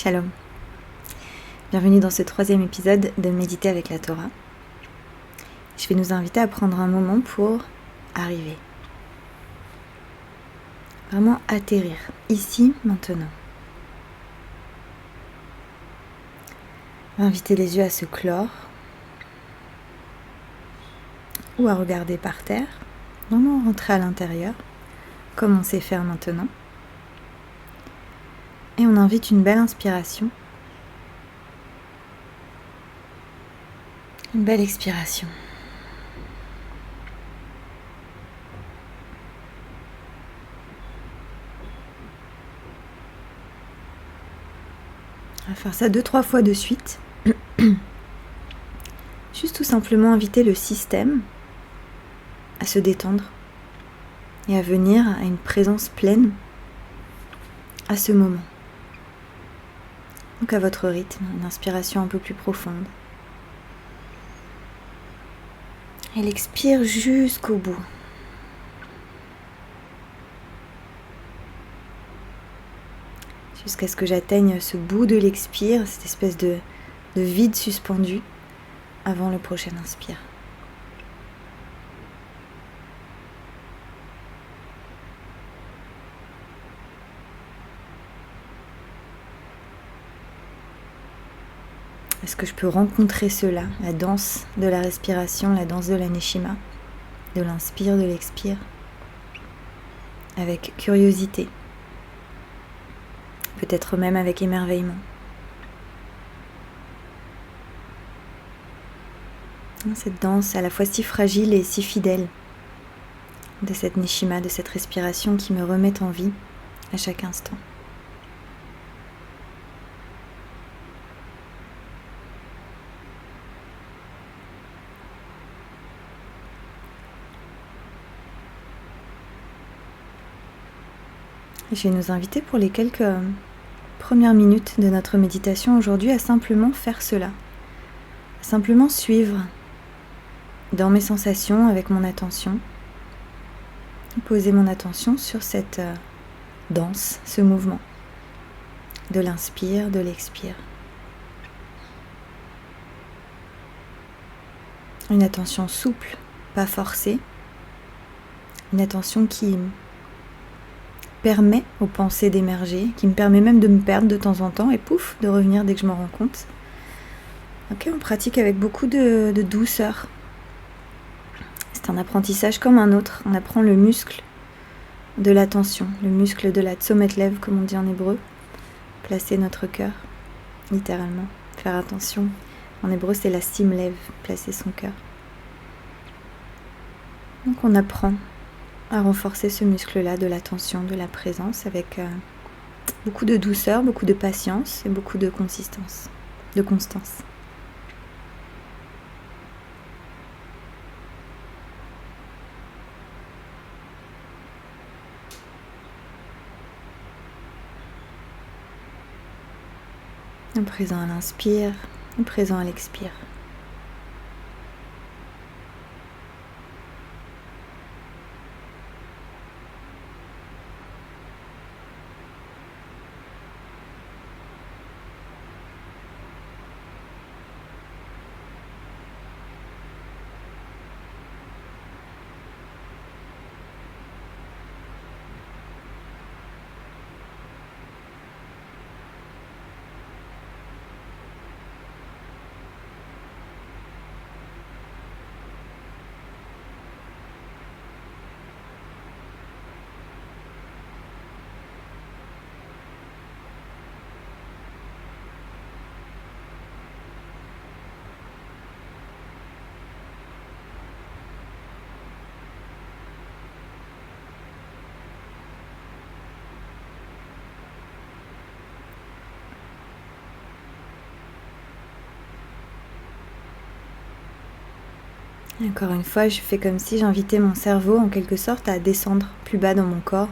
Shalom. Bienvenue dans ce 3e épisode de Méditer avec la Torah. Je vais nous inviter à prendre un moment pour arriver. Vraiment atterrir, ici, maintenant. Inviter les yeux à se clore ou à regarder par terre. Vraiment rentrer à l'intérieur, comme on sait faire maintenant. Et on invite une belle inspiration. Une belle expiration. On va faire ça 2-3 fois de suite. Juste tout simplement inviter le système à se détendre et à venir à une présence pleine à ce moment. Donc à votre rythme, une inspiration un peu plus profonde. Elle expire jusqu'au bout. Jusqu'à ce que j'atteigne ce bout de l'expire, cette espèce de vide suspendu avant le prochain inspire. Est-ce que je peux rencontrer cela, la danse de la respiration, la danse de la neshima, de l'inspire, de l'expire, avec curiosité, peut-être même avec émerveillement. Cette danse à la fois si fragile et si fidèle de cette neshima, de cette respiration qui me remet en vie à chaque instant. Je vais nous inviter pour les quelques premières minutes de notre méditation aujourd'hui à simplement faire cela, à simplement suivre dans mes sensations avec mon attention, poser mon attention sur cette danse, ce mouvement de l'inspire, de l'expire. Une attention souple, pas forcée, une attention qui permet aux pensées d'émerger, qui me permet même de me perdre de temps en temps et pouf, de revenir dès que je m'en rends compte. Ok, on pratique avec beaucoup de douceur. C'est un apprentissage comme un autre. On apprend le muscle de l'attention, le muscle de la tsomet lev, comme on dit en hébreu. Placer notre cœur, littéralement. Faire attention. En hébreu, c'est la sim lev, placer son cœur. Donc on apprend à renforcer ce muscle-là de l'attention, de la présence, avec beaucoup de douceur, beaucoup de patience et beaucoup de consistance, de constance. Présent à l'inspire, présent à l'expire. Encore une fois, je fais comme si j'invitais mon cerveau en quelque sorte à descendre plus bas dans mon corps,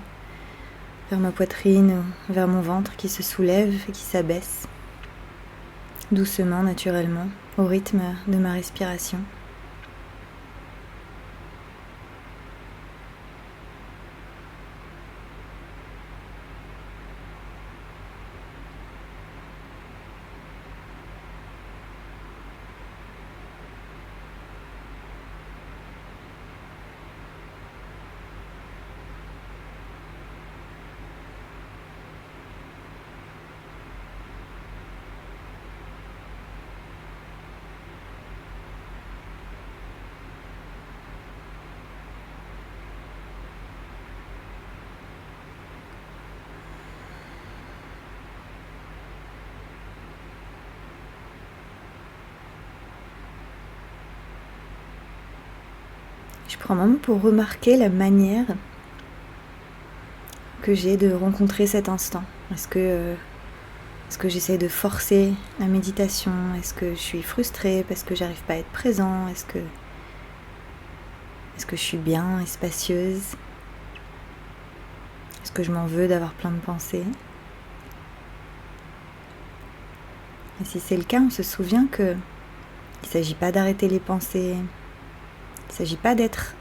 vers ma poitrine, vers mon ventre qui se soulève et qui s'abaisse, doucement, naturellement, au rythme de ma respiration. Je prends un moment pour remarquer la manière que j'ai de rencontrer cet instant. Est-ce que j'essaie de forcer la méditation? Est-ce que je suis frustrée parce que j'arrive pas à être présent? Est-ce que je suis bien et spacieuse? Est-ce que je m'en veux d'avoir plein de pensées? Et si c'est le cas, on se souvient que il ne s'agit pas d'arrêter les pensées, il ne s'agit pas d'être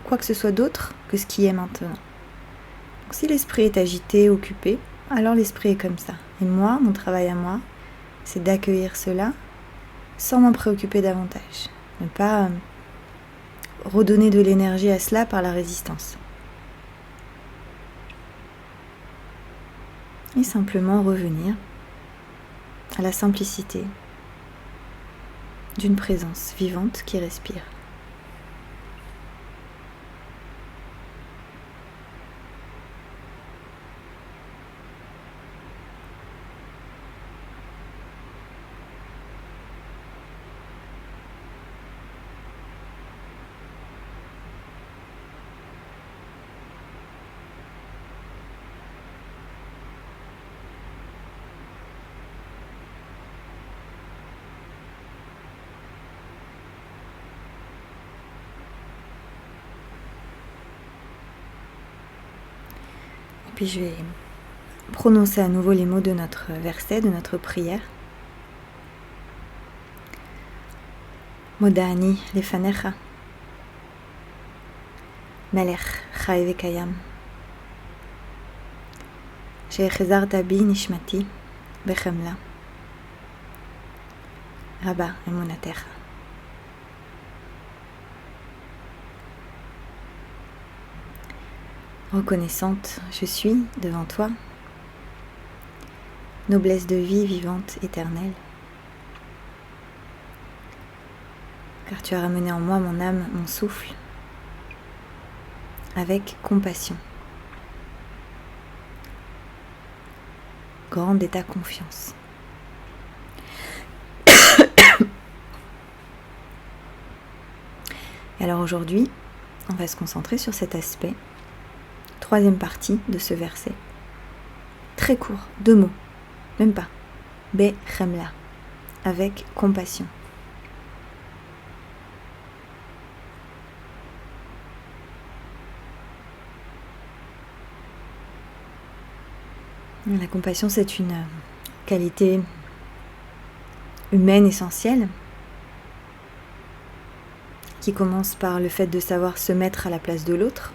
quoi que ce soit d'autre que ce qui est maintenant. Donc si l'esprit est agité, occupé, alors l'esprit est comme ça. Et moi, mon travail à moi, c'est d'accueillir cela sans m'en préoccuper davantage. Ne pas redonner de l'énergie à cela par la résistance. Et simplement revenir à la simplicité d'une présence vivante qui respire. Puis je vais prononcer à nouveau les mots de notre verset, de notre prière. Modani lefanecha, melech chai vekayam, she'echezarta bi nishmati bechemla, rabba emunatecha. Reconnaissante, je suis devant toi, noblesse de vie vivante, éternelle, car tu as ramené en moi mon âme, mon souffle, avec compassion. Grande est ta confiance. Et alors aujourd'hui, on va se concentrer sur cet aspect. Troisième partie de ce verset. Très court, 2 mots, même pas. Bechemla, avec compassion. La compassion, c'est une qualité humaine essentielle qui commence par le fait de savoir se mettre à la place de l'autre.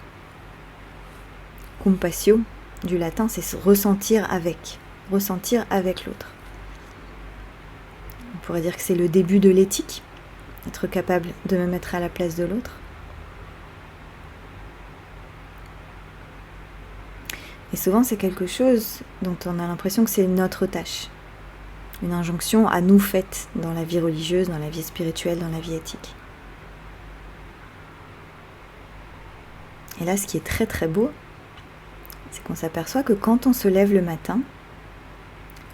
Compassio, du latin, c'est ressentir avec l'autre. On pourrait dire que c'est le début de l'éthique, être capable de me mettre à la place de l'autre. Et souvent, c'est quelque chose dont on a l'impression que c'est notre tâche, une injonction à nous faite dans la vie religieuse, dans la vie spirituelle, dans la vie éthique. Et là, ce qui est très très beau, c'est qu'on s'aperçoit que quand on se lève le matin,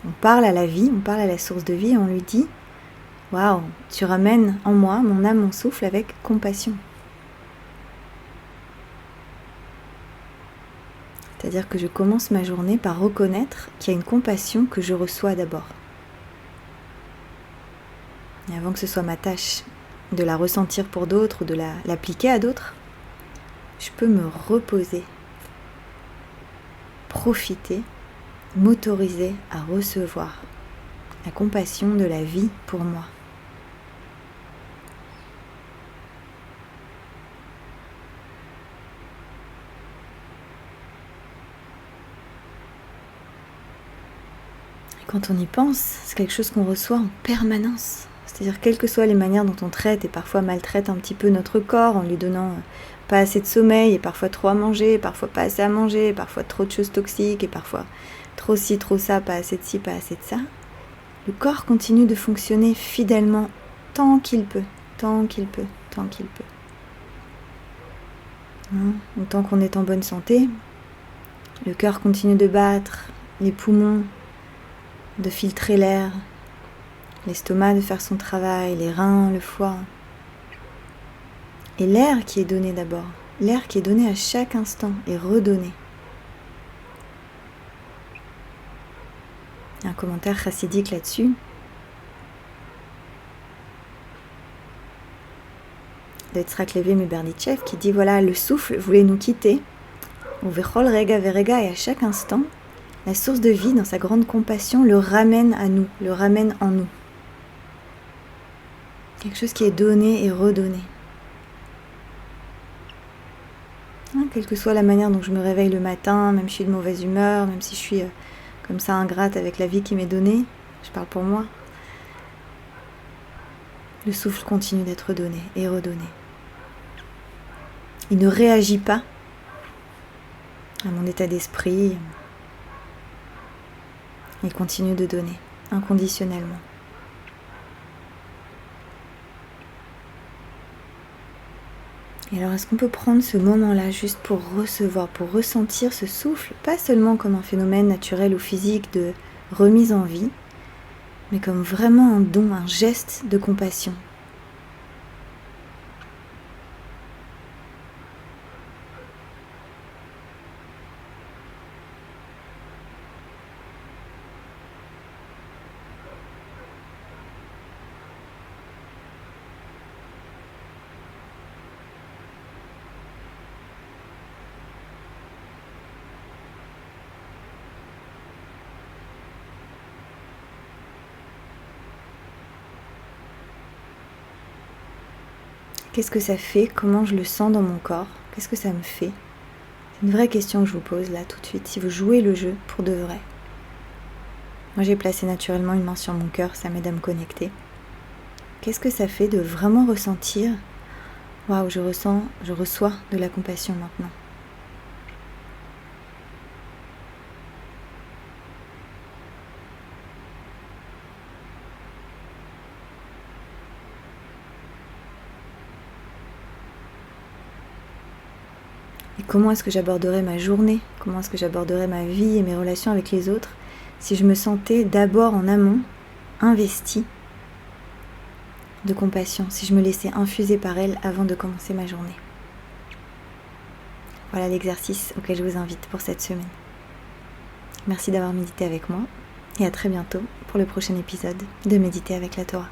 on parle à la vie, on parle à la source de vie et on lui dit « Waouh, tu ramènes en moi mon âme, mon souffle avec compassion. » C'est-à-dire que je commence ma journée par reconnaître qu'il y a une compassion que je reçois d'abord. Et avant que ce soit ma tâche de la ressentir pour d'autres ou de l'appliquer à d'autres, je peux me reposer, profiter, m'autoriser à recevoir la compassion de la vie pour moi. Et quand on y pense, c'est quelque chose qu'on reçoit en permanence. C'est-à-dire quelles que soient les manières dont on traite et parfois maltraite un petit peu notre corps en lui donnant pas assez de sommeil et parfois trop à manger, parfois pas assez à manger, parfois trop de choses toxiques et parfois trop ci, trop ça, pas assez de ci, pas assez de ça. Le corps continue de fonctionner fidèlement tant qu'il peut, tant qu'il peut, tant qu'il peut. Tant qu'on est en bonne santé, le cœur continue de battre, les poumons de filtrer l'air, l'estomac de faire son travail, les reins, le foie. Et l'air qui est donné d'abord, l'air qui est donné à chaque instant et redonné. Un commentaire chassidique là-dessus. De Yitzhak Levi Meberditchev qui dit voilà, le souffle voulait nous quitter. Ou Vechol Rega Verega, et à chaque instant, la source de vie, dans sa grande compassion, le ramène à nous, le ramène en nous. Quelque chose qui est donné et redonné. Quelle que soit la manière dont je me réveille le matin, même si je suis de mauvaise humeur, même si je suis comme ça ingrate avec la vie qui m'est donnée, je parle pour moi, le souffle continue d'être donné et redonné. Il ne réagit pas à mon état d'esprit. Il continue de donner, inconditionnellement. Et alors, est-ce qu'on peut prendre ce moment-là juste pour recevoir, pour ressentir ce souffle, pas seulement comme un phénomène naturel ou physique de remise en vie, mais comme vraiment un don, un geste de compassion. Qu'est-ce que ça fait? Comment je le sens dans mon corps? Qu'est-ce que ça me fait? C'est une vraie question que je vous pose là tout de suite, si vous jouez le jeu pour de vrai. Moi j'ai placé naturellement une main sur mon cœur, ça m'aide à me connecter. Qu'est-ce que ça fait de vraiment ressentir « Waouh, je reçois de la compassion maintenant ». Et comment est-ce que j'aborderais ma journée? Comment est-ce que j'aborderais ma vie et mes relations avec les autres si je me sentais d'abord en amont investie de compassion, si je me laissais infuser par elle avant de commencer ma journée? Voilà l'exercice auquel je vous invite pour cette semaine. Merci d'avoir médité avec moi et à très bientôt pour le prochain épisode de Méditer avec la Torah.